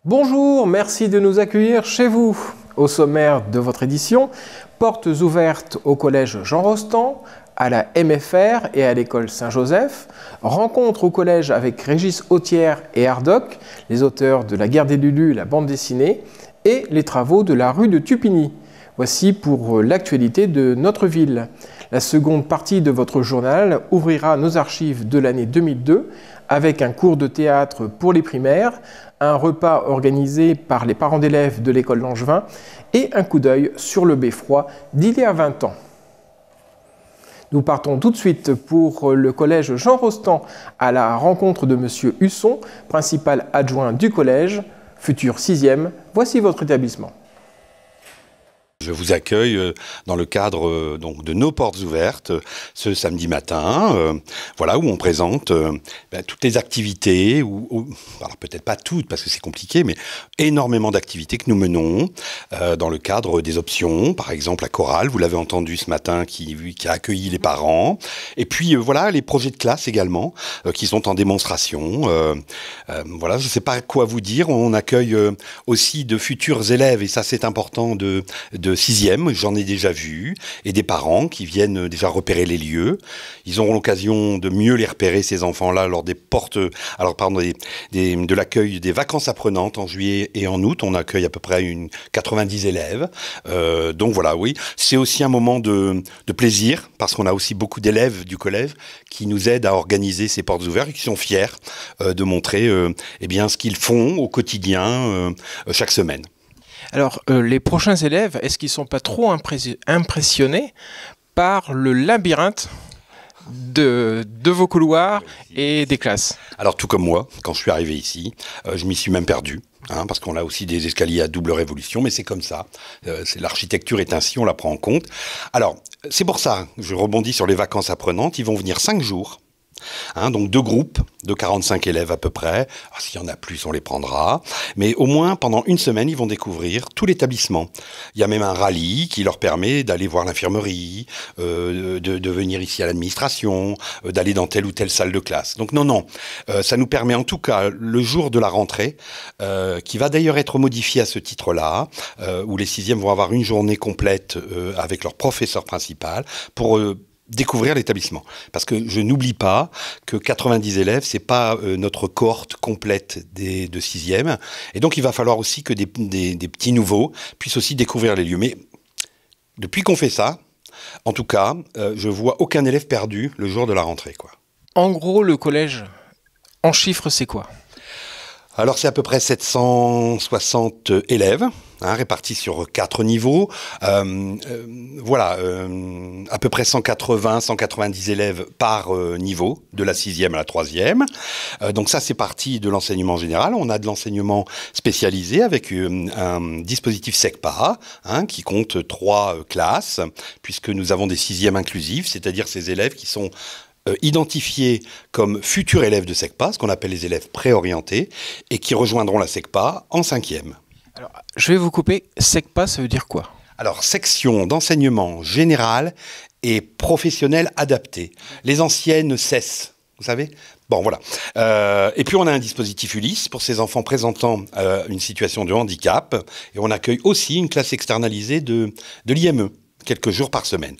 Bonjour, merci de nous accueillir chez vous. Au sommaire de votre édition, portes ouvertes au collège Jean Rostand, à la MFR et à l'école Saint-Joseph, rencontre au collège avec Régis Autière et Hardoc, les auteurs de La Guerre des Lulus, la bande dessinée, et les travaux de la rue de Tupigny. Voici pour l'actualité de notre ville. La seconde partie de votre journal ouvrira nos archives de l'année 2002 avec un cours de théâtre pour les primaires, un repas organisé par les parents d'élèves de l'école Langevin et un coup d'œil sur le beffroi d'il y a 20 ans. Nous partons tout de suite pour le collège Jean Rostand à la rencontre de M. Husson, principal adjoint du collège, futur 6e. Voici votre établissement. Je vous accueille dans le cadre donc de nos portes ouvertes ce samedi matin, voilà, où on présente toutes les activités, alors peut-être pas toutes parce que c'est compliqué, mais énormément d'activités que nous menons dans le cadre des options, par exemple la chorale, vous l'avez entendu ce matin, qui a accueilli les parents, et puis voilà, les projets de classe également, qui sont en démonstration. Voilà, je ne sais pas quoi vous dire, on accueille aussi de futurs élèves, et ça c'est important, de 6e, j'en ai déjà vu, et des parents qui viennent déjà repérer les lieux. Ils auront l'occasion de mieux les repérer, ces enfants-là, lors des de l'accueil des vacances apprenantes en juillet et en août. On accueille à peu près 90 élèves. Donc voilà, oui. C'est aussi un moment de plaisir, parce qu'on a aussi beaucoup d'élèves du collège qui nous aident à organiser ces portes ouvertes et qui sont fiers de montrer ce qu'ils font au quotidien chaque semaine. Alors, les prochains élèves, est-ce qu'ils ne sont pas trop impressionnés par le labyrinthe de vos couloirs et des classes? Alors, tout comme moi, quand je suis arrivé ici, je m'y suis même perdu. Parce qu'on a aussi des escaliers à double révolution, mais c'est comme ça. L'architecture est ainsi, on la prend en compte. Alors, c'est pour ça, je rebondis sur les vacances apprenantes, ils vont venir 5 jours. Donc 2 groupes de 45 élèves à peu près. S'il y en a plus, on les prendra. Mais au moins, pendant 1 semaine, ils vont découvrir tout l'établissement. Il y a même un rallye qui leur permet d'aller voir l'infirmerie, de venir ici à l'administration, d'aller dans telle ou telle salle de classe. Donc non, ça nous permet en tout cas, le jour de la rentrée, qui va d'ailleurs être modifié à ce titre-là, où les 6e vont avoir une journée complète avec leur professeur principal pour découvrir l'établissement. Parce que je n'oublie pas que 90 élèves, c'est pas notre cohorte complète de 6e. Et donc, il va falloir aussi que des petits nouveaux puissent aussi découvrir les lieux. Mais depuis qu'on fait ça, en tout cas, je vois aucun élève perdu le jour de la rentrée, quoi. En gros, le collège, en chiffres, c'est quoi? Alors, c'est à peu près 760 élèves, répartis sur 4 niveaux. Voilà, à peu près 180-190 élèves par niveau, de la 6e à la 3e. Donc ça, c'est parti de l'enseignement général. On a de l'enseignement spécialisé avec un dispositif SECPA, qui compte 3 classes, puisque nous avons des 6e inclusifs, c'est-à-dire ces élèves qui sont identifiés comme futurs élèves de SECPA, ce qu'on appelle les élèves préorientés, et qui rejoindront la SECPA en 5e. Alors, je vais vous couper. SECPA, ça veut dire quoi? Alors, section d'enseignement général et professionnel adapté. Les anciennes CES, vous savez? Bon, voilà. Et puis, on a un dispositif Ulysse pour ces enfants présentant une situation de handicap. Et on accueille aussi une classe externalisée de l'IME. Quelques jours par semaine.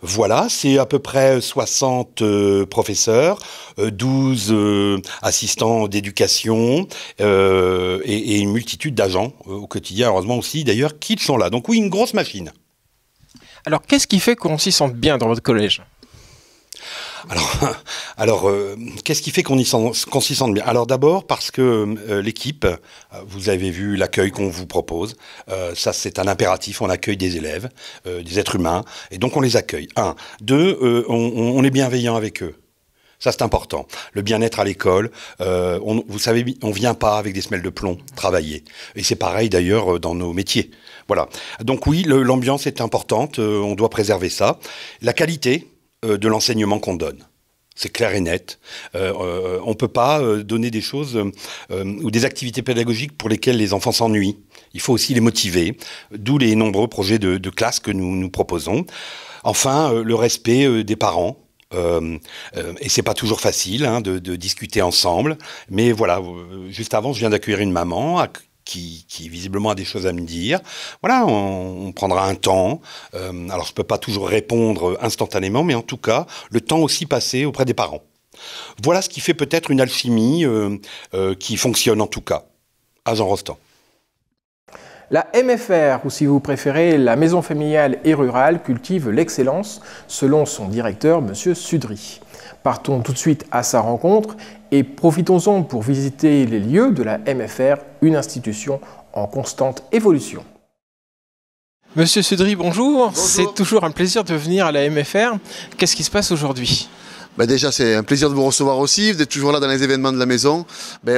Voilà, c'est à peu près 60 professeurs, 12 assistants d'éducation et une multitude d'agents au quotidien, heureusement aussi d'ailleurs, qui sont là. Donc oui, une grosse machine. Alors, qu'est-ce qui fait qu'on s'y sente bien dans votre collège? Alors, qu'est-ce qui fait qu'on s'y sente bien? Alors d'abord parce que l'équipe, vous avez vu l'accueil qu'on vous propose, ça c'est un impératif, on accueille des élèves, des êtres humains, et donc on les accueille. 1. 2, on est bienveillant avec eux. Ça, c'est important. Le bien-être à l'école, vous savez, on vient pas avec des semelles de plomb travailler. Et c'est pareil d'ailleurs dans nos métiers. Voilà. Donc oui, l'ambiance est importante, on doit préserver ça. La qualité de l'enseignement qu'on donne. C'est clair et net. On ne peut pas donner des choses ou des activités pédagogiques pour lesquelles les enfants s'ennuient. Il faut aussi les motiver, d'où les nombreux projets de classe que nous proposons. Enfin, le respect des parents. Et c'est pas toujours facile de discuter ensemble. Mais voilà, juste avant, je viens d'accueillir une maman qui visiblement a des choses à me dire. Voilà, on prendra un temps. Alors, je peux pas toujours répondre instantanément, mais en tout cas, le temps aussi passé auprès des parents. Voilà ce qui fait peut-être une alchimie qui fonctionne en tout cas à Jean Rostand. La MFR, ou si vous préférez, la Maison familiale et rurale, cultive l'excellence, selon son directeur, M. Sudry. Partons tout de suite à sa rencontre et profitons-en pour visiter les lieux de la MFR, une institution en constante évolution. Monsieur Sudry, bonjour. C'est toujours un plaisir de venir à la MFR. Qu'est-ce qui se passe aujourd'hui ? Déjà, c'est un plaisir de vous recevoir aussi, d'être toujours là dans les événements de la maison.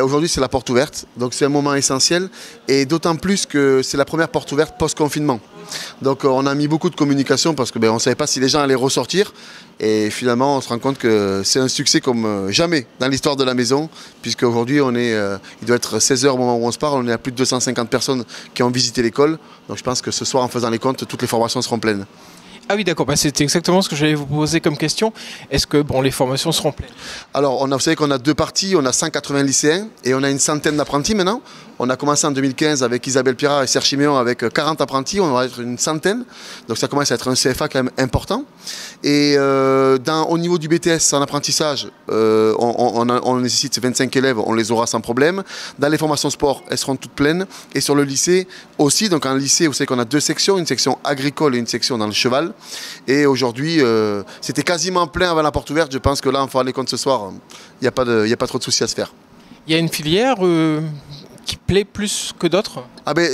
Aujourd'hui, c'est la porte ouverte, donc c'est un moment essentiel, et d'autant plus que c'est la première porte ouverte post-confinement. Donc on a mis beaucoup de communication parce que on ne savait pas si les gens allaient ressortir, et finalement on se rend compte que c'est un succès comme jamais dans l'histoire de la maison, puisque aujourd'hui il doit être 16h au moment où on se parle, on est à plus de 250 personnes qui ont visité l'école, donc je pense que ce soir en faisant les comptes, toutes les formations seront pleines. Ah oui, d'accord, c'était exactement ce que j'allais vous poser comme question. Est-ce que les formations seront pleines ? Alors, vous savez qu'on a deux parties, on a 180 lycéens et on a une centaine d'apprentis maintenant. On a commencé en 2015 avec Isabelle Pirard et Serge Chiméon avec 40 apprentis, on va être une centaine. Donc ça commence à être un CFA quand même important. Et au niveau du BTS en apprentissage, on nécessite 25 élèves, on les aura sans problème. Dans les formations sport, elles seront toutes pleines. Et sur le lycée aussi, donc en lycée, vous savez qu'on a deux sections, une section agricole et une section dans le cheval. Et aujourd'hui, c'était quasiment plein avant la porte ouverte. Je pense que là, on fera les comptes ce soir, il n'y a pas trop de soucis à se faire. Il y a une filière qui plaît plus que d'autres ?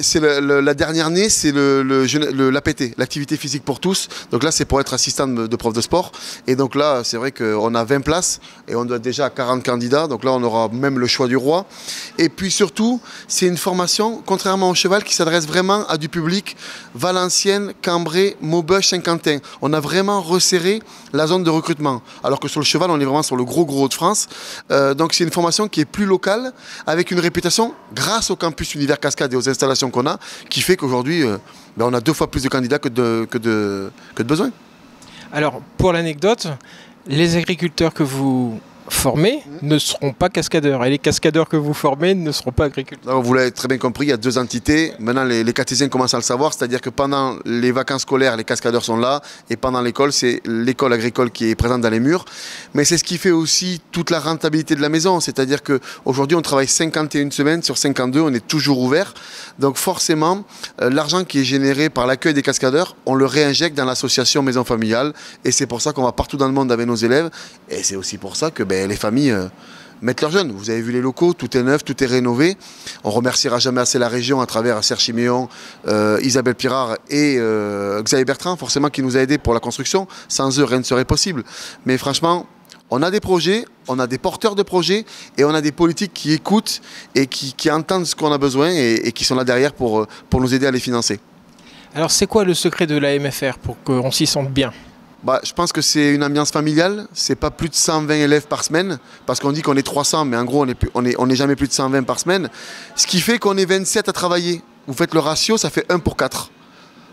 C'est la dernière née, c'est l'APT, l'activité physique pour tous. Donc là, c'est pour être assistant de prof de sport. Et donc là, c'est vrai qu'on a 20 places et on doit être déjà à 40 candidats. Donc là, on aura même le choix du roi. Et puis surtout, c'est une formation, contrairement au cheval, qui s'adresse vraiment à du public Valenciennes, Cambrai, Maubeuge, Saint-Quentin. On a vraiment resserré la zone de recrutement. Alors que sur le cheval, on est vraiment sur le gros de France. Donc c'est une formation qui est plus locale, avec une réputation grâce au campus Univers Cascade et aux installations qu'on a, qui fait qu'aujourd'hui, on a 2 fois plus de candidats que de besoins. Alors, pour l'anecdote, les agriculteurs que vous formés ne seront pas cascadeurs et les cascadeurs que vous formez ne seront pas agriculteurs. Alors, vous l'avez très bien compris, il y a 2 entités. Maintenant, les catéchisiens commencent à le savoir, c'est-à-dire que pendant les vacances scolaires, les cascadeurs sont là et pendant l'école, c'est l'école agricole qui est présente dans les murs. Mais c'est ce qui fait aussi toute la rentabilité de la maison, c'est-à-dire qu'aujourd'hui, on travaille 51 semaines sur 52, on est toujours ouvert. Donc forcément, l'argent qui est généré par l'accueil des cascadeurs, on le réinjecte dans l'association Maison Familiale et c'est pour ça qu'on va partout dans le monde avec nos élèves et c'est aussi pour ça que les familles mettent leurs jeunes. Vous avez vu les locaux, tout est neuf, tout est rénové. On remerciera jamais assez la région à travers Serge Chiméon, Isabelle Pirard et Xavier Bertrand, forcément qui nous a aidés pour la construction. Sans eux, rien ne serait possible. Mais franchement, on a des projets, on a des porteurs de projets et on a des politiques qui écoutent et qui entendent ce qu'on a besoin et qui sont là derrière pour nous aider à les financer. Alors c'est quoi le secret de la MFR pour qu'on s'y sente bien ? Je pense que c'est une ambiance familiale, c'est pas plus de 120 élèves par semaine, parce qu'on dit qu'on est 300, mais en gros on est jamais plus de 120 par semaine, ce qui fait qu'on est 27 à travailler. Vous faites le ratio, ça fait 1 pour 4.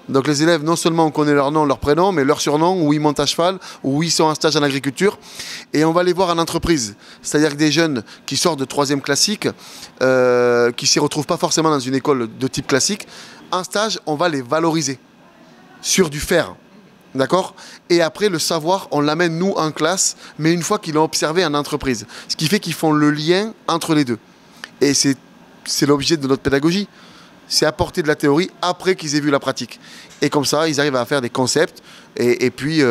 Donc les élèves, non seulement on connaît leur nom, leur prénom, mais leur surnom, où ils montent à cheval, où ils sont en stage en agriculture, et on va les voir en entreprise. C'est-à-dire que des jeunes qui sortent de 3e classique, qui ne s'y retrouvent pas forcément dans une école de type classique, en stage, on va les valoriser sur du faire. D'accord ? Et après, le savoir, on l'amène nous en classe, mais une fois qu'ils l'ont observé en entreprise. Ce qui fait qu'ils font le lien entre les deux. Et c'est l'objet de notre pédagogie. C'est apporter de la théorie après qu'ils aient vu la pratique. Et comme ça, ils arrivent à faire des concepts et puis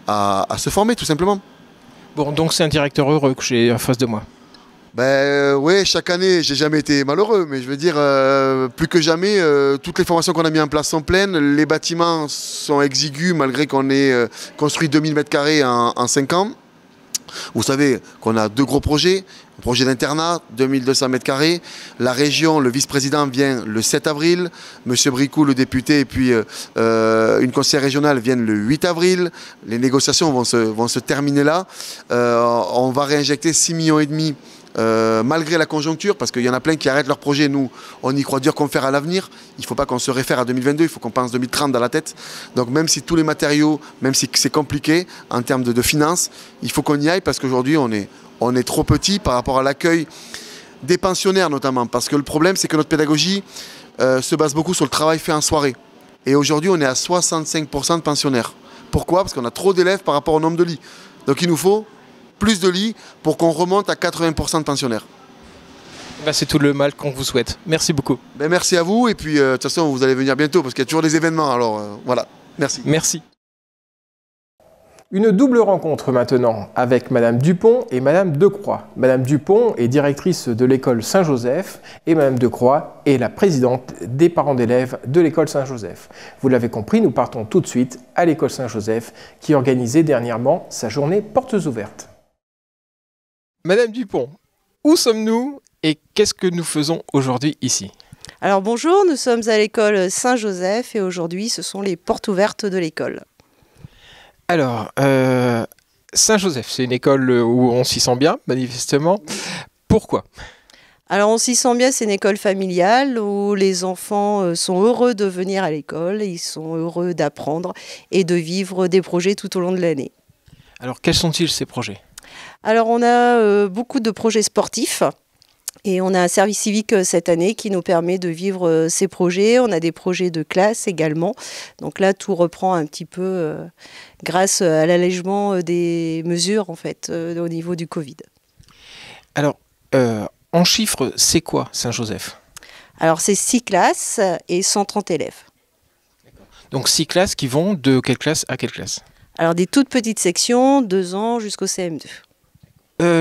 à se former tout simplement. Bon, donc c'est un directeur heureux que j'ai en face de moi. Oui, chaque année, j'ai jamais été malheureux, mais je veux dire, plus que jamais, toutes les formations qu'on a mis en place sont pleines, les bâtiments sont exigus malgré qu'on ait construit 2000 m² en 5 ans. Vous savez qu'on a 2 gros projets, un projet d'internat, 2200 m². La région, le vice-président vient le 7 avril, M. Bricou, le député, et puis une conseillère régionale viennent le 8 avril. Les négociations vont se terminer là. On va réinjecter 6,5 millions. Malgré la conjoncture, parce qu'il y en a plein qui arrêtent leur projet, nous on y croit dur qu'on faire à l'avenir, il ne faut pas qu'on se réfère à 2022, il faut qu'on pense 2030 dans la tête, donc même si tous les matériaux, même si c'est compliqué en termes de finances, il faut qu'on y aille parce qu'aujourd'hui on est trop petit par rapport à l'accueil des pensionnaires notamment. Parce que le problème, c'est que notre pédagogie se base beaucoup sur le travail fait en soirée. Et aujourd'hui, on est à 65% de pensionnaires. Pourquoi? Parce qu'on a trop d'élèves par rapport au nombre de lits. Donc il nous faut plus de lits pour qu'on remonte à 80% de pensionnaires. Ben, c'est tout le mal qu'on vous souhaite. Merci beaucoup. Ben, merci à vous et puis de toute façon vous allez venir bientôt parce qu'il y a toujours des événements. Alors voilà, merci. Merci. Une double rencontre maintenant avec Madame Dupont et Madame Decroix. Madame Dupont est directrice de l'école Saint-Joseph et Madame Decroix est la présidente des parents d'élèves de l'école Saint-Joseph. Vous l'avez compris, nous partons tout de suite à l'école Saint-Joseph qui organisait dernièrement sa journée portes ouvertes. Madame Dupont, où sommes-nous et qu'est-ce que nous faisons aujourd'hui ici? Alors bonjour, nous sommes à l'école Saint-Joseph et aujourd'hui ce sont les portes ouvertes de l'école. Alors, Saint-Joseph, c'est une école où on s'y sent bien, manifestement. Pourquoi? Alors on s'y sent bien, c'est une école familiale où les enfants sont heureux de venir à l'école, ils sont heureux d'apprendre et de vivre des projets tout au long de l'année. Alors, quels sont-ils ces projets? Alors on a beaucoup de projets sportifs. Et on a un service civique cette année qui nous permet de vivre ces projets. On a des projets de classe également. Donc là, tout reprend un petit peu grâce à l'allègement des mesures en fait, au niveau du Covid. Alors, en chiffres, c'est quoi Saint-Joseph? Alors c'est 6 classes et 130 élèves. Donc 6 classes qui vont de quelle classe à quelle classe? Alors des toutes petites sections, 2 ans jusqu'au CM2.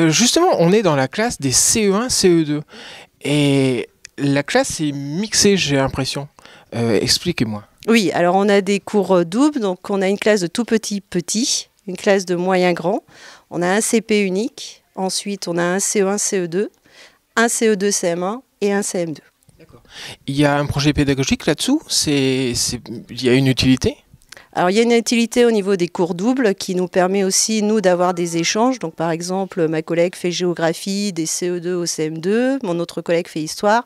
Justement, on est dans la classe des CE1, CE2. Et la classe est mixée, j'ai l'impression. Expliquez-moi. Oui, alors on a des cours doubles. Donc on a une classe de tout petit, une classe de moyen grand. On a un CP unique. Ensuite, on a un CE1, CE2, un CE2, CM1 et un CM2. D'accord. Il y a un projet pédagogique là-dessous? Il y a une utilité? Alors, il y a une utilité au niveau des cours doubles qui nous permet aussi, nous, d'avoir des échanges. Donc, par exemple, ma collègue fait géographie des CE2 au CM2, mon autre collègue fait histoire,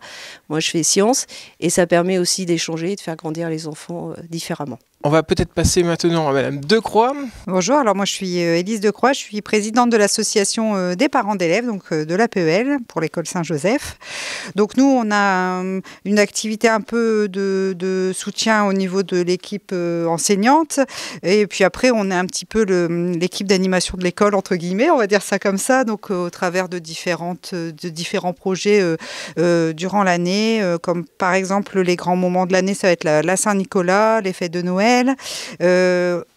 moi je fais sciences. Et ça permet aussi d'échanger et de faire grandir les enfants différemment. On va peut-être passer maintenant à Madame Decroix. Bonjour, alors moi je suis Élise Decroix, je suis présidente de l'association des parents d'élèves, donc de l'APEL pour l'école Saint-Joseph. Donc nous on a une activité un peu de soutien au niveau de l'équipe enseignante et puis après on a un petit peu l'équipe d'animation de l'école entre guillemets, on va dire ça comme ça, donc au travers de différents projets durant l'année, comme par exemple les grands moments de l'année, ça va être la Saint-Nicolas, les fêtes de Noël.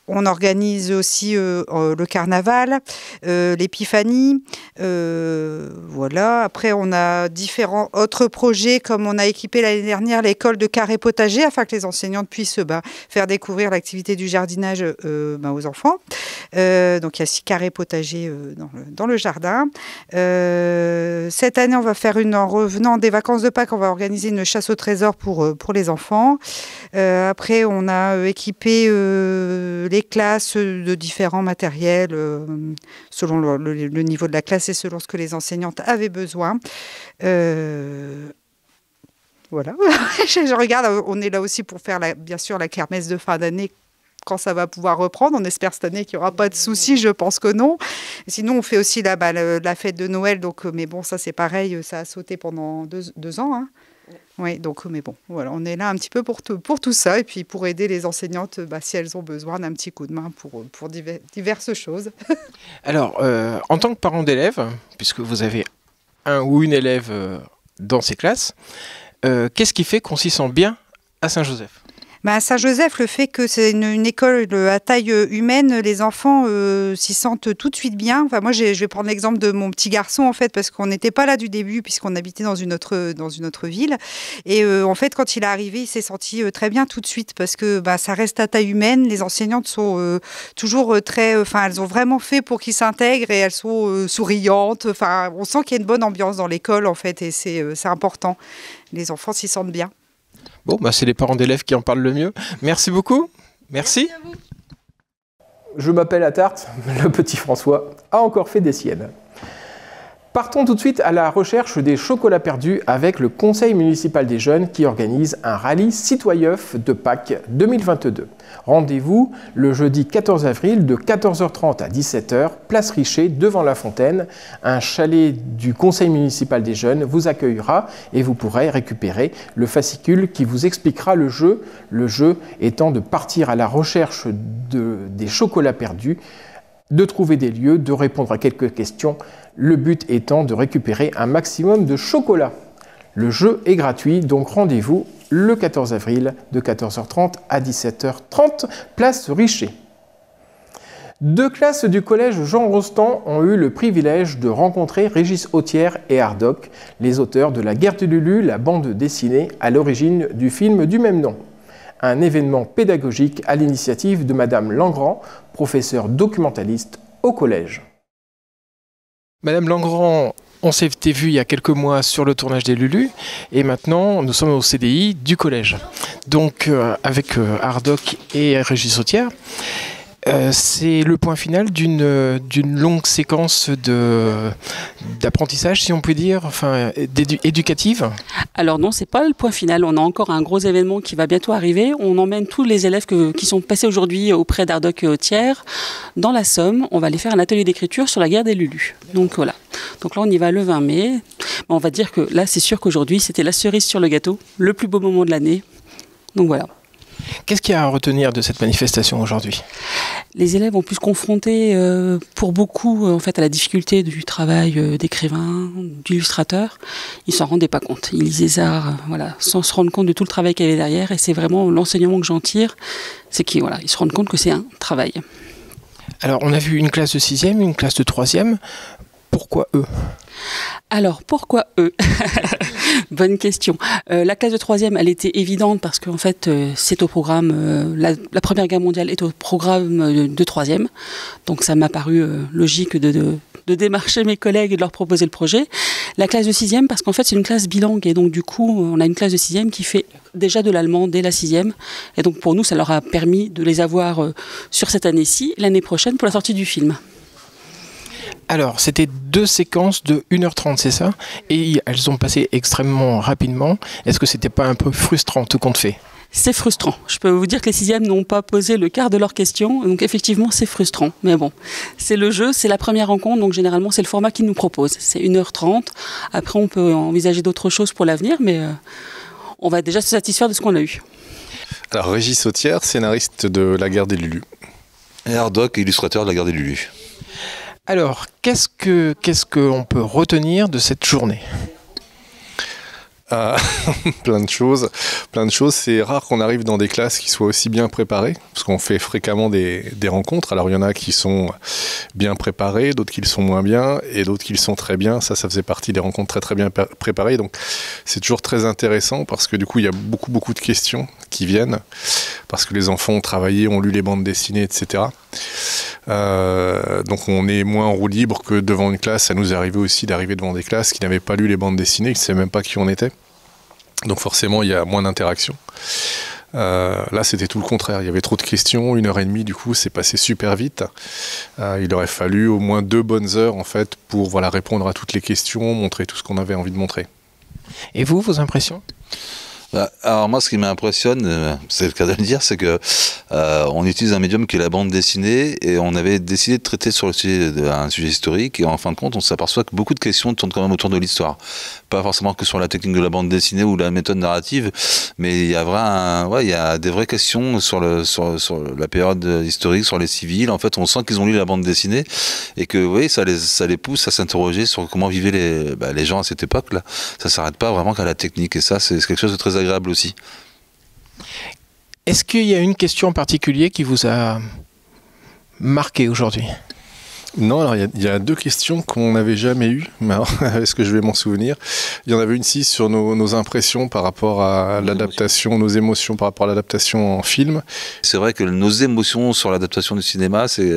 On organise aussi le carnaval, l'épiphanie, voilà. Après, on a différents autres projets, comme on a équipé l'année dernière l'école de carré potager, afin que les enseignantes puissent faire découvrir l'activité du jardinage aux enfants. Donc, il y a 6 carrés potagers dans le jardin. Cette année, on va faire en revenant des vacances de Pâques, on va organiser une chasse au trésor pour les enfants. Après, on a équipé les classes de différents matériels selon le niveau de la classe et selon ce que les enseignantes avaient besoin. Voilà, je regarde, on est là aussi pour faire bien sûr la kermesse de fin d'année quand ça va pouvoir reprendre. On espère cette année qu'il n'y aura pas de soucis, je pense que non. Sinon, on fait aussi la fête de Noël, donc, mais bon, ça c'est pareil, ça a sauté pendant 2 ans. Hein. Oui, donc, mais bon, voilà, on est là un petit peu pour tout ça et puis pour aider les enseignantes si elles ont besoin d'un petit coup de main pour diverses choses. Alors, en tant que parent d'élève, puisque vous avez un ou une élève dans ces classes, qu'est-ce qui fait qu'on s'y sent bien à Saint-Joseph? Saint-Joseph, le fait que c'est une école à taille humaine, les enfants s'y sentent tout de suite bien. Enfin, moi, je vais prendre l'exemple de mon petit garçon, en fait, parce qu'on n'était pas là du début, puisqu'on habitait dans une autre ville. Et en fait, quand il est arrivé, il s'est senti très bien tout de suite, parce que ça reste à taille humaine. Les enseignantes sont toujours elles ont vraiment fait pour qu'il s'intègre et elles sont souriantes. Enfin, on sent qu'il y a une bonne ambiance dans l'école, en fait, et c'est important. Les enfants s'y sentent bien. Bon, c'est les parents d'élèves qui en parlent le mieux. Merci beaucoup. Merci. Merci à vous. Je m'appelle Attard, le petit François a encore fait des siennes. Partons tout de suite à la recherche des chocolats perdus avec le Conseil municipal des jeunes qui organise un rallye citoyeuf de Pâques 2022. Rendez-vous le jeudi 14 avril de 14h30 à 17h, place Richer, devant la Fontaine. Un chalet du Conseil municipal des jeunes vous accueillera et vous pourrez récupérer le fascicule qui vous expliquera le jeu. Le jeu étant de partir à la recherche des chocolats perdus, de trouver des lieux, de répondre à quelques questions, le but étant de récupérer un maximum de chocolat. Le jeu est gratuit, donc rendez-vous le 14 avril de 14h30 à 17h30, place Richer. 2 classes du collège Jean Rostand ont eu le privilège de rencontrer Régis Autière et Hardock, les auteurs de La Guerre de Lulu, la bande dessinée à l'origine du film du même nom. Un événement pédagogique à l'initiative de Madame Langrand, professeure documentaliste au collège. Madame Langrand, on s'était vu il y a quelques mois sur le tournage des Lulu et maintenant nous sommes au CDI du collège. Donc avec Hardock et Régis Autière, c'est le point final d'une longue séquence d'apprentissage, si on peut dire, enfin, éducative. Alors non, c'est pas le point final. On a encore un gros événement qui va bientôt arriver. On emmène tous les élèves qui sont passés aujourd'hui auprès d'Hardock et Autière dans la Somme. On va aller faire un atelier d'écriture sur la guerre des Lulu. Donc voilà. Donc là, on y va le 20 mai. On va dire que là, c'est sûr qu'aujourd'hui, c'était la cerise sur le gâteau, le plus beau moment de l'année. Donc voilà. Qu'est-ce qu'il y a à retenir de cette manifestation aujourd'hui ? Les élèves ont pu se confronter pour beaucoup en fait, à la difficulté du travail d'écrivain, d'illustrateur. Ils ne s'en rendaient pas compte. Ils lisaient ça sans se rendre compte de tout le travail qu'il y avait derrière. Et c'est vraiment l'enseignement que j'en tire, c'est qu'ils ils se rendent compte que c'est un travail. Alors on a vu une classe de 6e, une classe de 3e. Pourquoi eux ? Alors, pourquoi eux ? Bonne question. La classe de 3e, elle était évidente parce qu'en fait, c'est au programme, la Première Guerre mondiale est au programme de 3e. Donc, ça m'a paru logique de démarcher mes collègues et de leur proposer le projet. La classe de 6e, parce qu'en fait, c'est une classe bilingue. Et donc, du coup, on a une classe de 6e qui fait déjà de l'allemand dès la 6e. Et donc, pour nous, ça leur a permis de les avoir sur cette année-ci, l'année prochaine, pour la sortie du film. Alors, c'était 2 séquences de 1h30, c'est ça ? Et elles ont passé extrêmement rapidement. Est-ce que c'était pas un peu frustrant, tout compte fait ? C'est frustrant. Je peux vous dire que les 6e n'ont pas posé le quart de leurs questions. Donc effectivement, c'est frustrant. Mais bon, c'est le jeu, c'est la première rencontre. Donc généralement, c'est le format qu'ils nous proposent. C'est 1h30. Après, on peut envisager d'autres choses pour l'avenir. Mais on va déjà se satisfaire de ce qu'on a eu. Alors, Régis Autière, scénariste de La Guerre des Lulu. Et Hardock, illustrateur de La Guerre des Lulu. Alors, qu'est-ce qu'on peut retenir de cette journée ? Plein de choses. C'est rare qu'on arrive dans des classes qui soient aussi bien préparées, parce qu'on fait fréquemment des rencontres. Alors il y en a qui sont bien préparées, d'autres qui le sont moins bien, et d'autres qui le sont très bien. Ça faisait partie des rencontres très très bien préparées. Donc c'est toujours très intéressant parce que du coup il y a beaucoup de questions qui viennent, parce que les enfants ont travaillé, ont lu les bandes dessinées, etc. Donc on est moins en roue libre que devant une classe. Ça nous est arrivé aussi d'arriver devant des classes qui n'avaient pas lu les bandes dessinées, qui ne savaient même pas qui on était. Donc forcément il y a moins d'interaction. Là c'était tout le contraire, il y avait trop de questions, 1h30 du coup c'est passé super vite. Il aurait fallu au moins 2 bonnes heures en fait pour répondre à toutes les questions, montrer tout ce qu'on avait envie de montrer. Et vous, vos impressions ? Alors moi, ce qui m'impressionne, c'est le cas de le dire, c'est que on utilise un médium qui est la bande dessinée et on avait décidé de traiter sur un sujet historique et en fin de compte, on s'aperçoit que beaucoup de questions tournent quand même autour de l'histoire. Pas forcément que sur la technique de la bande dessinée ou la méthode narrative, mais il y a des vraies questions sur la période historique, sur les civils. En fait, on sent qu'ils ont lu la bande dessinée et que oui, ça les pousse à s'interroger sur comment vivaient les gens à cette époque-là. Ça s'arrête pas vraiment qu'à la technique et ça, c'est quelque chose de très agréable aussi. Est-ce qu'il y a une question en particulier qui vous a marqué aujourd'hui ? Non, alors il y a 2 questions qu'on n'avait jamais eues, mais alors, est-ce que je vais m'en souvenir ? Il y en avait une sur nos impressions par rapport à l'adaptation, nos émotions par rapport à l'adaptation en film. C'est vrai que nos émotions sur l'adaptation du cinéma, c'est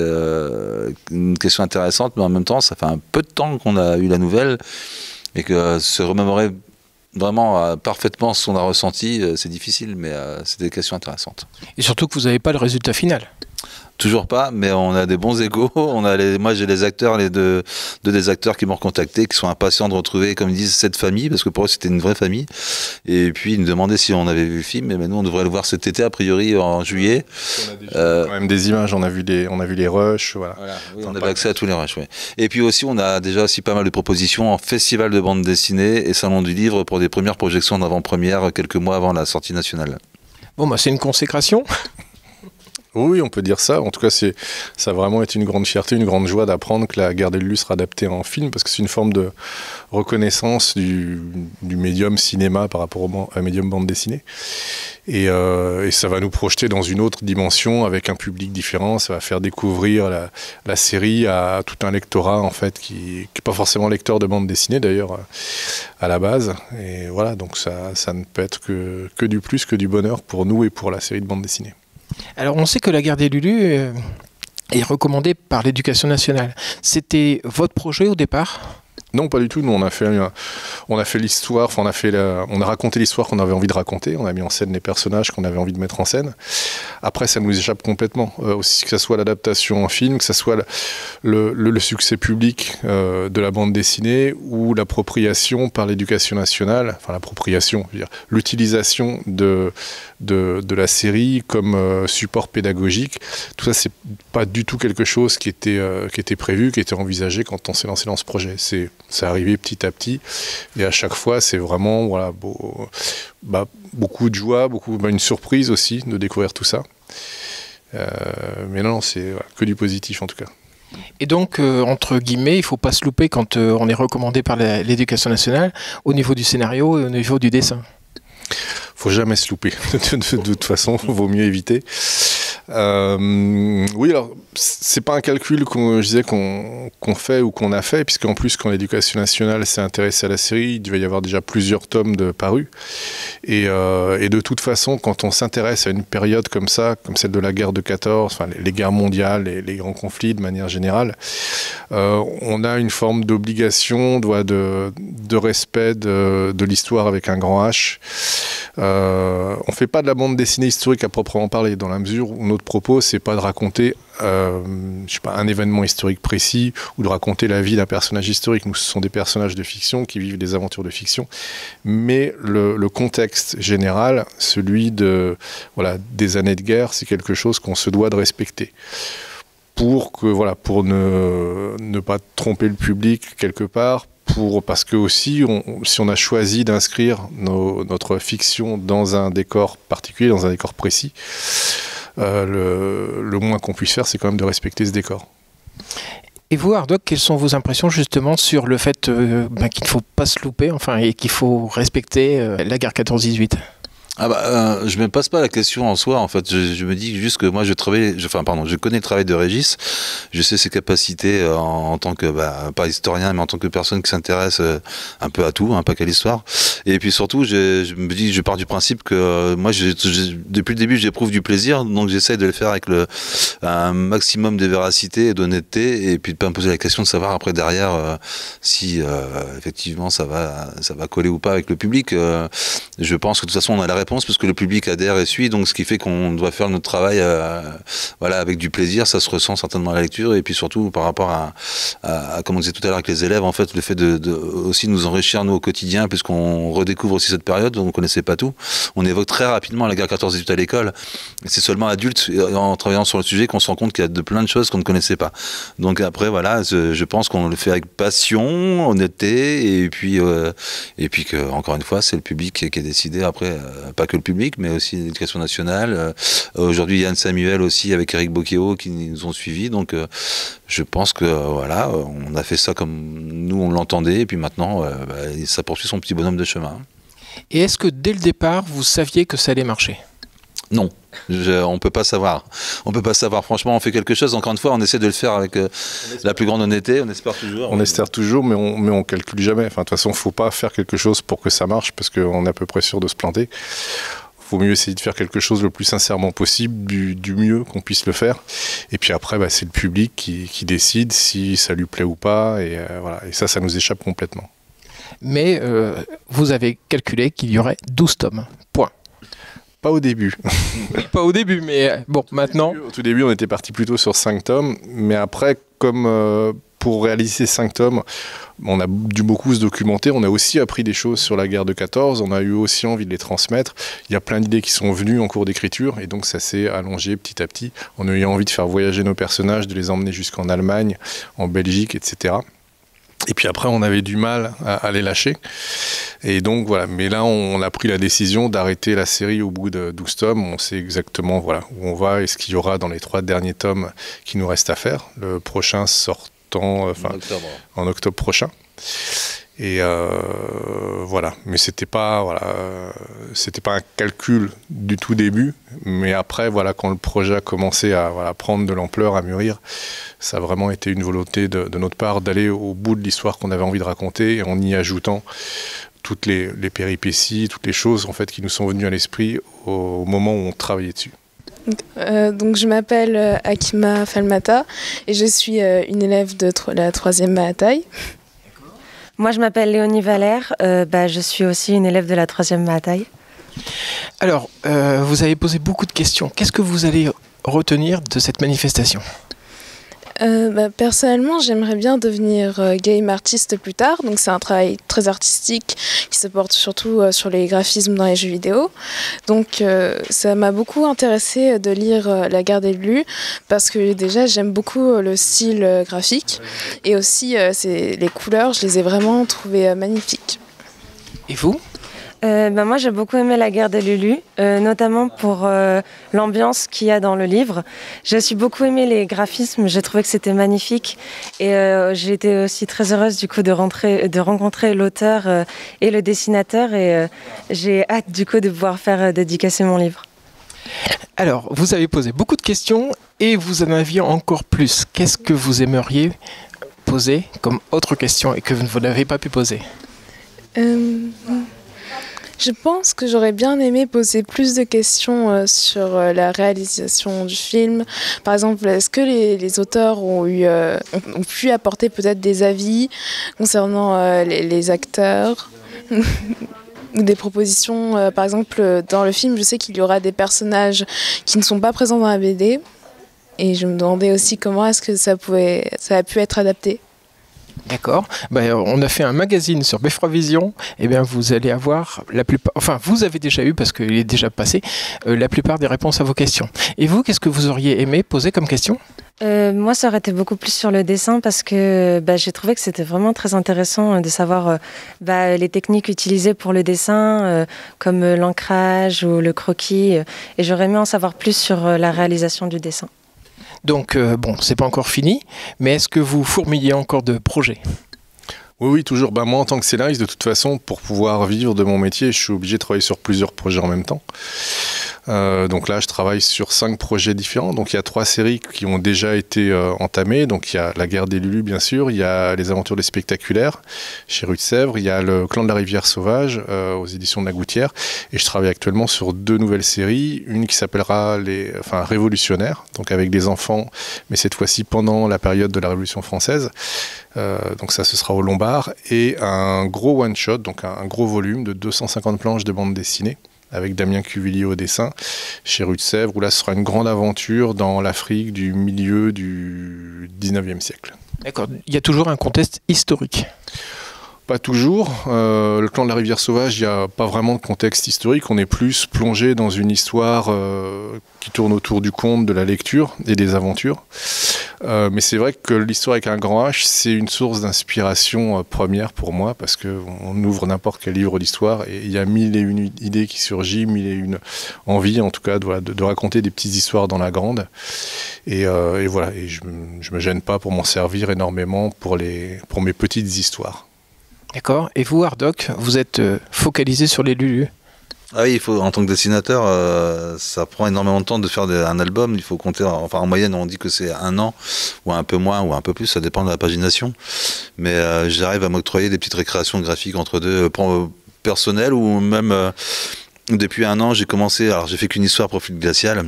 une question intéressante, mais en même temps, ça fait un peu de temps qu'on a eu la nouvelle, et que se remémorer vraiment parfaitement ce qu'on a ressenti, c'est difficile, mais c'est des questions intéressantes. Et surtout que vous n'avez pas le résultat final. Toujours pas, mais on a des bons égos. Moi, j'ai les acteurs, deux des acteurs qui m'ont recontacté, qui sont impatients de retrouver, comme ils disent, cette famille, parce que pour eux, c'était une vraie famille. Et puis, ils nous demandaient si on avait vu le film, et maintenant, on devrait le voir cet été, a priori, en juillet. On a déjà quand même des images, on a vu les rushs, voilà. Oui, on avait accès à tous les rushs, oui. Et puis aussi, on a déjà aussi pas mal de propositions en festival de bande dessinée et salon du livre pour des premières projections d'avant-première quelques mois avant la sortie nationale. Bon, bah, c'est une consécration. Oui, on peut dire ça. En tout cas, ça a vraiment été une grande fierté, une grande joie d'apprendre que La Guerre des Lulus sera adaptée en film, parce que c'est une forme de reconnaissance du médium cinéma par rapport au médium bande dessinée. Et ça va nous projeter dans une autre dimension avec un public différent. Ça va faire découvrir la série à tout un lectorat, en fait, qui n'est pas forcément lecteur de bande dessinée, d'ailleurs, à la base. Et voilà, donc ça ne peut être que du plus, que du bonheur pour nous et pour la série de bande dessinée. Alors, on sait que La Guerre des Lulus est recommandée par l'Éducation nationale. C'était votre projet au départ ? Non, pas du tout. Nous, on a fait l'histoire, on a raconté l'histoire qu'on avait envie de raconter, on a mis en scène les personnages qu'on avait envie de mettre en scène. Après, ça nous échappe complètement. Aussi, que ce soit l'adaptation en film, que ce soit le succès public de la bande dessinée ou l'appropriation par l'Éducation nationale, enfin l'appropriation, je veux dire, l'utilisation de la série comme support pédagogique. Tout ça, c'est pas du tout quelque chose qui était prévu, qui était envisagé quand on s'est lancé dans ce projet. C'est arrivé petit à petit, et à chaque fois, c'est vraiment beaucoup de joie, une surprise aussi de découvrir tout ça. Mais non, c'est que du positif en tout cas. Et donc, entre guillemets, il ne faut pas se louper quand on est recommandé par l'Éducation nationale au niveau du scénario et au niveau du dessin. Faut jamais se louper. De toute façon, il vaut mieux éviter. Oui, alors c'est pas un calcul qu'on fait ou qu'on a fait, puisqu'en plus quand l'Éducation nationale s'est intéressée à la série, il devait y avoir déjà plusieurs tomes de parus. Et de toute façon, quand on s'intéresse à une période comme ça, comme celle de la guerre de 14, enfin les guerres mondiales, les grands conflits de manière générale, on a une forme d'obligation, de respect de l'histoire avec un grand H. On fait pas de la bande dessinée historique à proprement parler, dans la mesure où notre propos, c'est pas de raconter un événement historique précis ou de raconter la vie d'un personnage historique. Nous, ce sont des personnages de fiction qui vivent des aventures de fiction, mais le contexte général, celui des années de guerre, c'est quelque chose qu'on se doit de respecter. Pour ne pas tromper le public quelque part, parce que aussi, si on a choisi d'inscrire notre fiction dans un décor particulier, dans un décor précis, le moins qu'on puisse faire, c'est quand même de respecter ce décor. Et vous, Hardock, quelles sont vos impressions justement sur le fait qu'il ne faut pas se louper, et qu'il faut respecter la guerre 14-18 ? Je me passe pas la question en soi, en fait. Je me dis juste que moi, je connais le travail de Régis. Je sais ses capacités en tant que, pas historien, mais en tant que personne qui s'intéresse un peu à tout, pas qu'à l'histoire. Et puis surtout, je me dis, je pars du principe que moi, depuis le début, j'éprouve du plaisir, donc j'essaie de le faire avec un maximum de véracité et d'honnêteté, et puis de pas me poser la question de savoir après derrière si effectivement ça va coller ou pas avec le public. Je pense que de toute façon, on a la réponse parce que le public adhère et suit, donc ce qui fait qu'on doit faire notre travail avec du plaisir. Ça se ressent certainement à la lecture, et puis surtout par rapport à comme on disait tout à l'heure avec les élèves, en fait, le fait de aussi nous enrichir nous au quotidien, puisqu'on redécouvre aussi cette période, on ne connaissait pas tout. On évoque très rapidement la guerre 14-18 à l'école, et c'est seulement adulte, en travaillant sur le sujet, qu'on se rend compte qu'il y a plein de choses qu'on ne connaissait pas. Donc après, je pense qu'on le fait avec passion, honnêteté, et puis que, encore une fois, c'est le public qui est décidé après, pas que le public, mais aussi l'Éducation nationale. Aujourd'hui, Yann Samuel aussi, avec Eric Bocchio, qui nous ont suivis. Donc, je pense que, on a fait ça comme nous, on l'entendait, et puis maintenant, ça poursuit son petit bonhomme de chemin. Et est-ce que, dès le départ, vous saviez que ça allait marcher ? Non. On peut pas savoir. On peut pas savoir. Franchement, on fait quelque chose. Encore une fois, on essaie de le faire avec la plus grande honnêteté. On espère toujours. On espère toujours, mais on calcule jamais. Enfin, de toute façon, faut pas faire quelque chose pour que ça marche, parce qu'on est à peu près sûr de se planter. Faut mieux essayer de faire quelque chose le plus sincèrement possible, du mieux qu'on puisse le faire. Et puis après, c'est le public qui décide si ça lui plaît ou pas. Et Et ça nous échappe complètement. Mais vous avez calculé qu'il y aurait 12 tomes. Point. Pas au début. Pas au début, mais bon, maintenant. Au tout début, on était parti plutôt sur 5 tomes, mais après, comme pour réaliser 5 tomes, on a dû beaucoup se documenter, on a aussi appris des choses sur la guerre de 14, on a eu aussi envie de les transmettre. Il y a plein d'idées qui sont venues en cours d'écriture, et donc ça s'est allongé petit à petit. On a eu envie de faire voyager nos personnages, de les emmener jusqu'en Allemagne, en Belgique, etc. Et puis après, on avait du mal à les lâcher. Et donc voilà, mais là, on a pris la décision d'arrêter la série au bout de 12 tomes. On sait exactement voilà, où on va et ce qu'il y aura dans les 3 derniers tomes qui nous restent à faire. Le prochain sortant en octobre prochain. Et voilà, mais c'était pas un calcul du tout début, mais après voilà, quand le projet a commencé à prendre de l'ampleur, à mûrir, ça a vraiment été une volonté de notre part d'aller au bout de l'histoire qu'on avait envie de raconter, et en y ajoutant toutes les péripéties, toutes les choses en fait qui nous sont venues à l'esprit au moment où on travaillait dessus. Donc je m'appelle Akima Falmata et je suis une élève de la 3e Mahataï. Moi, je m'appelle Léonie Valère, je suis aussi une élève de la 3e Mahataï. Alors, vous avez posé beaucoup de questions. Qu'est-ce que vous allez retenir de cette manifestation ? Personnellement, j'aimerais bien devenir game artiste plus tard. Donc c'est un travail très artistique qui se porte surtout sur les graphismes dans les jeux vidéo. Donc ça m'a beaucoup intéressée de lire La Guerre des Lulus parce que déjà j'aime beaucoup le style graphique et aussi les couleurs, je les ai vraiment trouvées magnifiques. Et vous ? Moi, j'ai beaucoup aimé La Guerre des Lulus, notamment pour l'ambiance qu'il y a dans le livre. J'ai aussi beaucoup aimé les graphismes, j'ai trouvé que c'était magnifique. Et j'ai été aussi très heureuse du coup de rencontrer l'auteur et le dessinateur. Et j'ai hâte du coup de pouvoir faire dédicacer mon livre. Alors, vous avez posé beaucoup de questions et vous en aviez encore plus. Qu'est-ce que vous aimeriez poser comme autre question et que vous n'avez pas pu poser ? Je pense que j'aurais bien aimé poser plus de questions sur la réalisation du film. Par exemple, est-ce que les auteurs ont pu apporter peut-être des avis concernant les acteurs ou des propositions. Par exemple, dans le film, je sais qu'il y aura des personnages qui ne sont pas présents dans la BD. Et je me demandais aussi comment est-ce que ça a pu être adapté. D'accord. On a fait un magazine sur Beffroi Vision. Eh bien, vous allez avoir la plupart. Enfin, vous avez déjà eu, parce qu'il est déjà passé, la plupart des réponses à vos questions. Et vous, qu'est-ce que vous auriez aimé poser comme question ? Moi, ça aurait été beaucoup plus sur le dessin parce que j'ai trouvé que c'était vraiment très intéressant de savoir les techniques utilisées pour le dessin, comme l'ancrage ou le croquis. Et j'aurais aimé en savoir plus sur la réalisation du dessin. Donc, c'est pas encore fini, mais est-ce que vous fourmillez encore de projets ? Oui, toujours. Moi, en tant que scénariste, de toute façon, pour pouvoir vivre de mon métier, je suis obligé de travailler sur plusieurs projets en même temps. Donc là, je travaille sur 5 projets différents. Donc il y a 3 séries qui ont déjà été entamées. Donc il y a La Guerre des Lulus, bien sûr. Il y a Les Aventures des Spectaculaires chez Rue de Sèvres. Il y a Le Clan de la Rivière Sauvage aux éditions de La Gouttière. Et je travaille actuellement sur 2 nouvelles séries. Une qui s'appellera Révolutionnaires, donc avec des enfants, mais cette fois-ci pendant la période de la Révolution française. Donc ça, ce sera au Lombard. Et un gros one-shot, donc un gros volume de 250 planches de bande dessinée, avec Damien Cuvillier au dessin, chez Rue de Sèvres, où là ce sera une grande aventure dans l'Afrique du milieu du 19e siècle. D'accord, il y a toujours un contexte historique. Pas toujours. Le Clan de la Rivière Sauvage, il n'y a pas vraiment de contexte historique. On est plus plongé dans une histoire qui tourne autour du conte, de la lecture et des aventures. Mais c'est vrai que l'histoire avec un grand H, c'est une source d'inspiration première pour moi, parce qu'on ouvre n'importe quel livre d'histoire et il y a 1001 idées qui surgissent, 1001 envies en tout cas de raconter des petites histoires dans la grande. Et voilà, et je me gêne pas pour m'en servir énormément pour mes petites histoires. D'accord. Et vous, Hardock, vous êtes focalisé sur les Lulus ? Ah oui, en tant que dessinateur, ça prend énormément de temps de faire un album. Il faut compter, en moyenne, on dit que c'est 1 an, ou un peu moins, ou un peu plus, ça dépend de la pagination. Mais j'arrive à m'octroyer des petites récréations graphiques entre deux, personnelles, ou même depuis 1 an, j'ai commencé, alors j'ai fait qu'une histoire pour Fluide Glacial.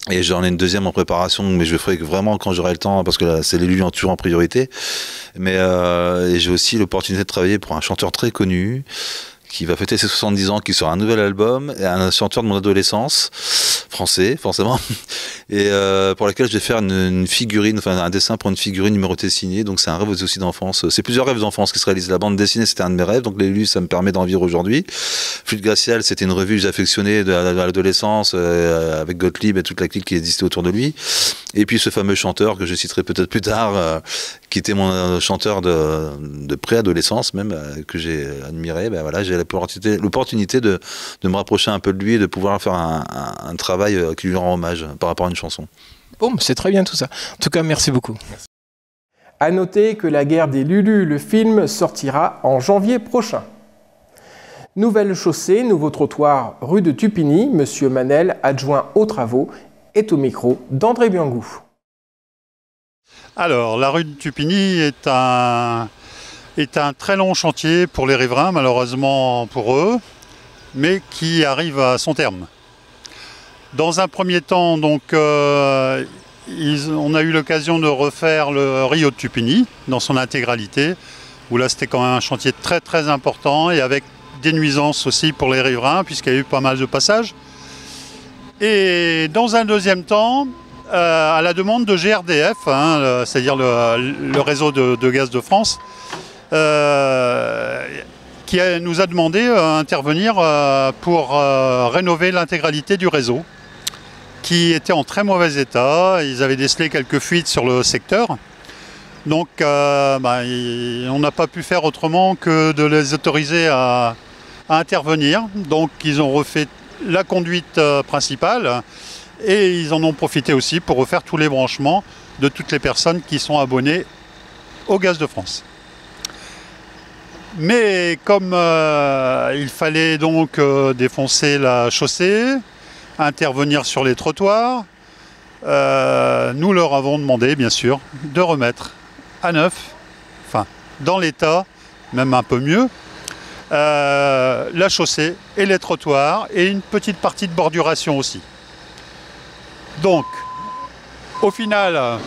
Et j'en ai une deuxième en préparation, mais je le ferai vraiment quand j'aurai le temps, parce que là, c'est les Lulus toujours en priorité. Mais et j'ai aussi l'opportunité de travailler pour un chanteur très connu, qui va fêter ses 70 ans, qui sort un nouvel album, et un chanteur de mon adolescence, français, forcément, et pour lequel je vais faire une figurine, enfin un dessin pour une figurine numérotée signée, donc c'est un rêve aussi d'enfance. C'est plusieurs rêves d'enfance qui se réalisent. La bande dessinée, c'était un de mes rêves, donc les Lulu, ça me permet d'en vivre aujourd'hui. Fluide glacial, c'était une revue que j'affectionnais de l'adolescence, avec Gottlieb et toute la clique qui existait autour de lui. Et puis ce fameux chanteur que je citerai peut-être plus tard, qui était mon chanteur de préadolescence même, que j'ai admiré. Ben voilà, j'ai l'opportunité de me rapprocher un peu de lui et de pouvoir faire un travail qui lui rend hommage par rapport à une chanson. Bon, c'est très bien tout ça. En tout cas, merci beaucoup. Merci. À noter que La Guerre des Lulu, le film, sortira en janvier prochain. Nouvelle chaussée, nouveau trottoir rue de Tupigny. Monsieur Manel, adjoint aux travaux, est au micro d'André Biangou. Alors, la rue de Tupigny est un très long chantier pour les riverains, malheureusement pour eux, mais qui arrive à son terme. Dans un premier temps, donc, on a eu l'occasion de refaire le Rio de Tupigny dans son intégralité, où là c'était quand même un chantier très très important et avec des nuisances aussi pour les riverains, puisqu'il y a eu pas mal de passages. Et dans un deuxième temps, à la demande de GRDF, c'est-à-dire le réseau de gaz de France, qui nous a demandé d'intervenir pour rénover l'intégralité du réseau, qui était en très mauvais état. Ils avaient décelé quelques fuites sur le secteur. Donc on n'a pas pu faire autrement que de les autoriser à intervenir. Donc ils ont refait la conduite principale et ils en ont profité aussi pour refaire tous les branchements de toutes les personnes qui sont abonnées au Gaz de France. Mais comme il fallait donc défoncer la chaussée, intervenir sur les trottoirs, nous leur avons demandé bien sûr de remettre à neuf, enfin dans l'état, même un peu mieux, la chaussée et les trottoirs et une petite partie de borduration aussi. Donc, au final,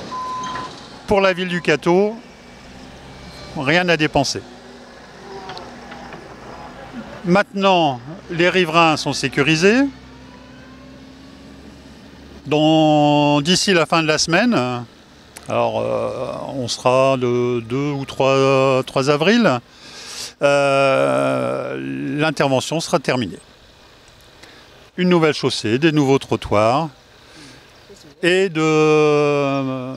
pour la ville du Cateau, rien à dépenser. Maintenant, les riverains sont sécurisés. D'ici la fin de la semaine, alors on sera le 2 ou 3 avril, l'intervention sera terminée. Une nouvelle chaussée, des nouveaux trottoirs et de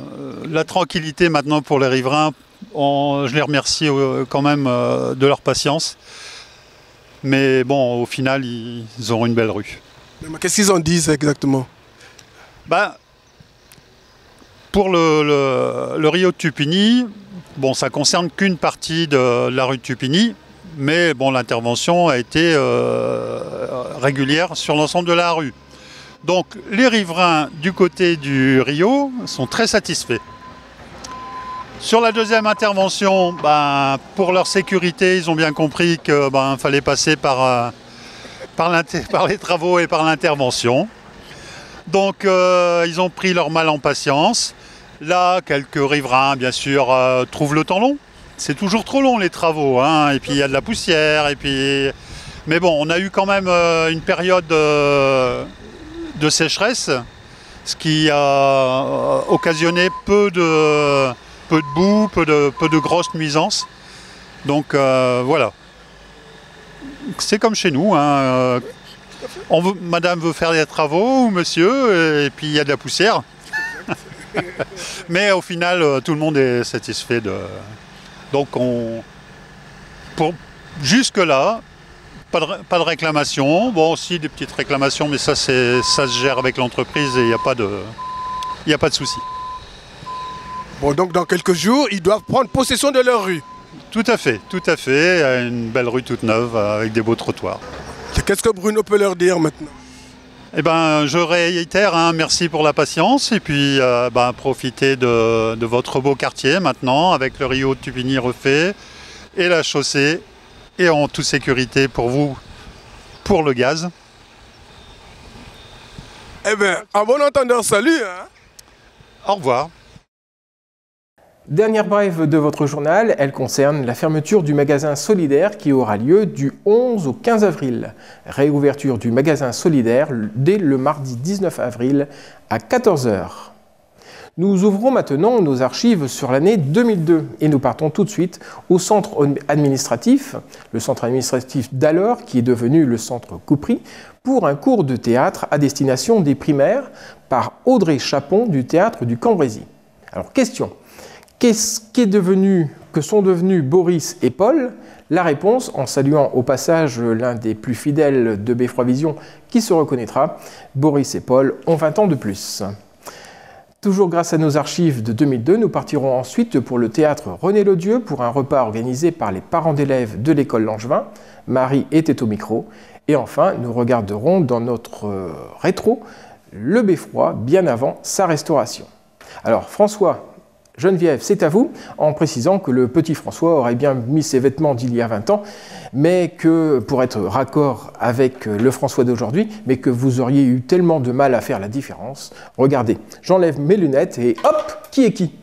la tranquillité maintenant pour les riverains. Je les remercie quand même de leur patience. Mais bon, au final, ils auront une belle rue. Qu'est-ce qu'ils en disent exactement? Pour le Rio de Tupigny, bon, ça concerne qu'une partie de la rue de Tupigny, mais bon, l'intervention a été régulière sur l'ensemble de la rue. Donc les riverains du côté du Rio sont très satisfaits. Sur la deuxième intervention, pour leur sécurité, ils ont bien compris qu'il fallait passer par les travaux et par l'intervention. Donc ils ont pris leur mal en patience. Là, quelques riverains, bien sûr, trouvent le temps long. C'est toujours trop long les travaux, et puis il y a de la poussière. Mais bon, on a eu quand même une période de sécheresse, ce qui a occasionné peu de boue, peu de grosses nuisances. Donc voilà. C'est comme chez nous. Madame veut faire des travaux, ou monsieur, et puis il y a de la poussière. Mais au final, tout le monde est satisfait de... Donc jusque-là, pas de réclamation. Bon, aussi des petites réclamations, mais ça se gère avec l'entreprise et il n'y a pas de souci. Bon, donc dans quelques jours, ils doivent prendre possession de leur rue. Tout à fait. Une belle rue toute neuve avec des beaux trottoirs. Qu'est-ce que Bruno peut leur dire maintenant? Je réitère, merci pour la patience et puis profitez de votre beau quartier maintenant avec le Rio de Tupigny refait et la chaussée et en toute sécurité pour vous, pour le gaz. En bon entendeur, salut. Au revoir. Dernière brève de votre journal, elle concerne la fermeture du magasin solidaire qui aura lieu du 11 au 15 avril. Réouverture du magasin solidaire dès le mardi 19 avril à 14 h. Nous ouvrons maintenant nos archives sur l'année 2002 et nous partons tout de suite au centre administratif, le centre administratif d'alors qui est devenu le centre Coupry, pour un cours de théâtre à destination des primaires par Audrey Chapon du théâtre du Cambrésis. Alors question. Que sont devenus Boris et Paul? La réponse, en saluant au passage l'un des plus fidèles de Beffroi Vision qui se reconnaîtra, Boris et Paul ont 20 ans de plus. Toujours grâce à nos archives de 2002, nous partirons ensuite pour le théâtre René Lodieu pour un repas organisé par les parents d'élèves de l'école Langevin. Marie était au micro. Et enfin, nous regarderons dans notre rétro le Beffroi bien avant sa restauration. Alors François, Geneviève, c'est à vous, en précisant que le petit François aurait bien mis ses vêtements d'il y a 20 ans, mais que, pour être raccord avec le François d'aujourd'hui, mais que vous auriez eu tellement de mal à faire la différence. Regardez, j'enlève mes lunettes et hop, qui est qui?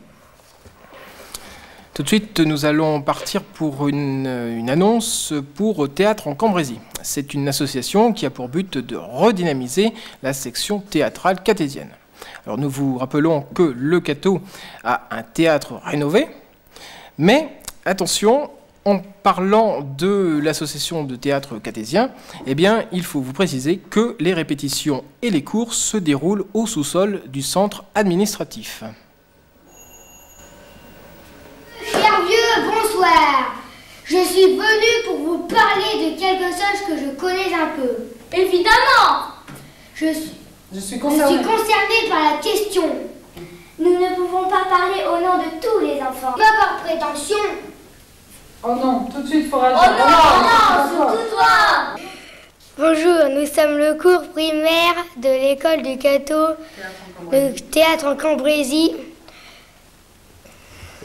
Tout de suite, nous allons partir pour une annonce pour Théâtre en Cambrésis. C'est une association qui a pour but de redynamiser la section théâtrale cathésienne. Alors nous vous rappelons que le Cateau a un théâtre rénové, mais attention, en parlant de l'association de théâtre cathésien, eh bien, il faut vous préciser que les répétitions et les cours se déroulent au sous-sol du centre administratif. Cher vieux, bonsoir. Je suis venu pour vous parler de quelque chose que je connais un peu. Évidemment. Je suis concernée par la question. Nous ne pouvons pas parler au nom de tous les enfants. Pas par prétention. Oh non, tout de suite, il faut réagir. Oh non, surtout toi. Bonjour, nous sommes le cours primaire de l'école du Cateau, le théâtre en Cambrésis.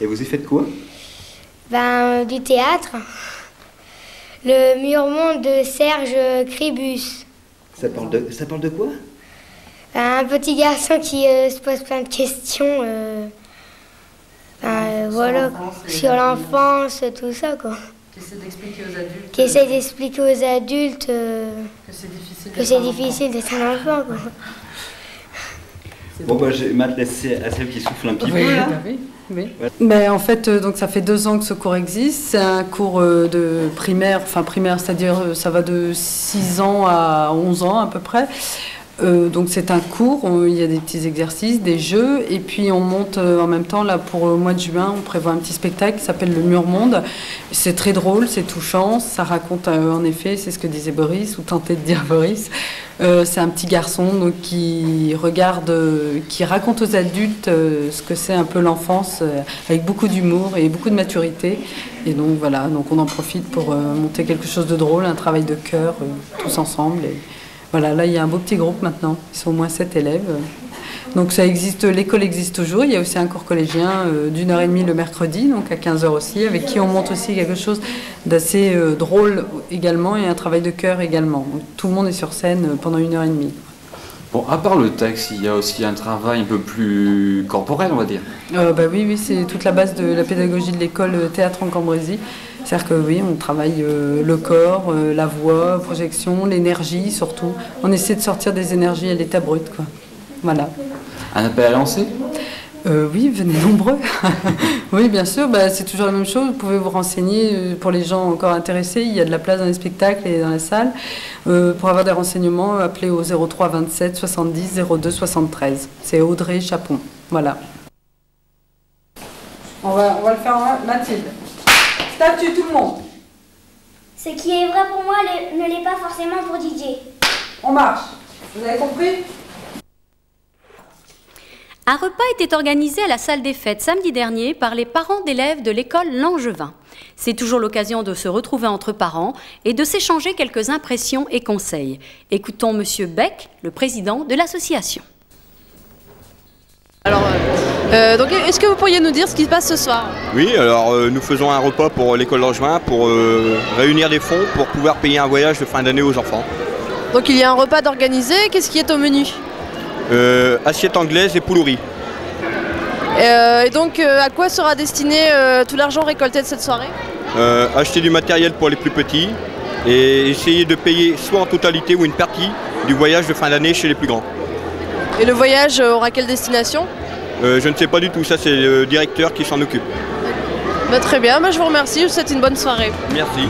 Et vous y faites quoi? Du théâtre. Le Murmonde de Serge Cribus. Ça parle de quoi? Un petit garçon qui se pose plein de questions voilà, sur l'enfance, tout ça, quoi. Qui essaie d'expliquer aux adultes. Qui essaie d'expliquer aux adultes que c'est difficile d'être un enfant, quoi. Bon, je vais te laisser à celle qui souffle un petit peu. Là. Oui. Ouais. Ben, en fait, donc ça fait 2 ans que ce cours existe. C'est un cours de primaire, c'est-à-dire ça va de 6 ans à 11 ans à peu près. Donc c'est un cours, il y a des petits exercices, des jeux, et puis on monte en même temps, là pour le mois de juin, on prévoit un petit spectacle qui s'appelle le Murmonde. C'est très drôle, c'est touchant, ça raconte en effet, c'est ce que disait Boris, ou tentait de dire Boris, c'est un petit garçon donc, qui raconte aux adultes ce que c'est un peu l'enfance, avec beaucoup d'humour et beaucoup de maturité. Et donc voilà, donc on en profite pour monter quelque chose de drôle, un travail de cœur, tous ensemble. Et voilà, là il y a un beau petit groupe maintenant, ils sont au moins 7 élèves. Donc ça existe, l'école existe toujours, il y a aussi un cours collégien d'1h30 le mercredi, donc à 15 h aussi, avec qui on monte aussi quelque chose d'assez drôle également et un travail de cœur également. Donc, tout le monde est sur scène pendant 1h30. Bon, à part le texte, il y a aussi un travail un peu plus corporel, on va dire. Oui, c'est toute la base de la pédagogie de l'école Théâtre en Cambrésis. C'est-à-dire que oui, on travaille le corps, la voix, projection, l'énergie surtout. On essaie de sortir des énergies à l'état brut, quoi. Voilà. Un appel à lancer? Oui, venez nombreux. Oui, bien sûr, c'est toujours la même chose. Vous pouvez vous renseigner pour les gens encore intéressés. Il y a de la place dans les spectacles et dans la salle. Pour avoir des renseignements, appelez au 03 27 70 02 73. C'est Audrey Chapon. Voilà. On va le faire, Mathilde. Statue tout le monde. Ce qui est vrai pour moi ne l'est pas forcément pour Didier. On marche. Vous avez compris? Un repas était organisé à la salle des fêtes samedi dernier par les parents d'élèves de l'école Langevin. C'est toujours l'occasion de se retrouver entre parents et de s'échanger quelques impressions et conseils. Écoutons Monsieur Beck, le président de l'association. Alors, donc, est-ce que vous pourriez nous dire ce qui se passe ce soir? Oui, alors nous faisons un repas pour l'école Langevin pour réunir des fonds pour pouvoir payer un voyage de fin d'année aux enfants. Donc il y a un repas d'organisé, qu'est-ce qui est au menu? Assiette anglaise et poule au riz. Et donc, à quoi sera destiné tout l'argent récolté de cette soirée? Acheter du matériel pour les plus petits et essayer de payer soit en totalité ou une partie du voyage de fin d'année chez les plus grands. Et le voyage aura quelle destination? Je ne sais pas du tout, ça c'est le directeur qui s'en occupe. Bah, très bien, je vous remercie, je vous souhaite une bonne soirée. Merci.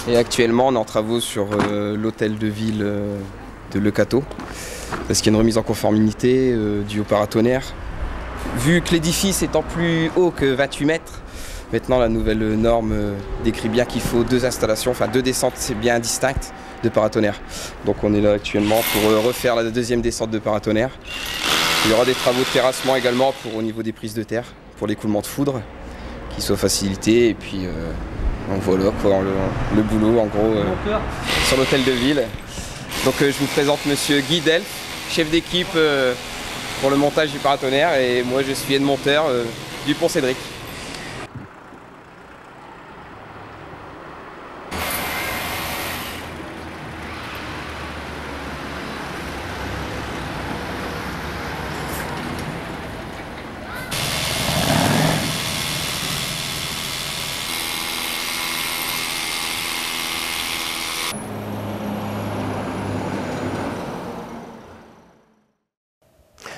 Et actuellement, on est en travaux sur l'hôtel de ville de Le Cateau, parce qu'il y a une remise en conformité due au paratonnerre. Vu que l'édifice étant plus haut que 28 mètres, maintenant la nouvelle norme décrit bien qu'il faut 2 installations, enfin 2 descentes bien distinctes de paratonnerre. Donc on est là actuellement pour refaire la 2e descente de paratonnerre. Il y aura des travaux de terrassement également au niveau des prises de terre, pour l'écoulement de foudre, qui soient facilités. Et puis donc voilà quoi, le boulot en gros sur l'hôtel de ville. Donc je vous présente monsieur Guy Delph, chef d'équipe pour le montage du paratonnerre, et moi je suis aide-monteur du pont Cédric.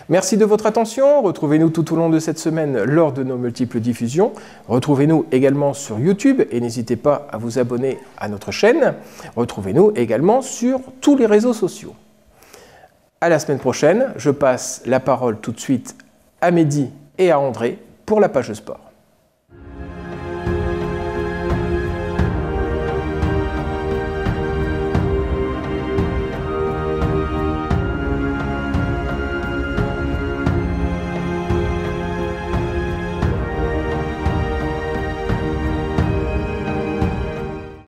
Merci de votre attention. Retrouvez-nous tout au long de cette semaine lors de nos multiples diffusions. Retrouvez-nous également sur YouTube et n'hésitez pas à vous abonner à notre chaîne. Retrouvez-nous également sur tous les réseaux sociaux. À la semaine prochaine. Je passe la parole tout de suite à Mehdi et à André pour la page sport.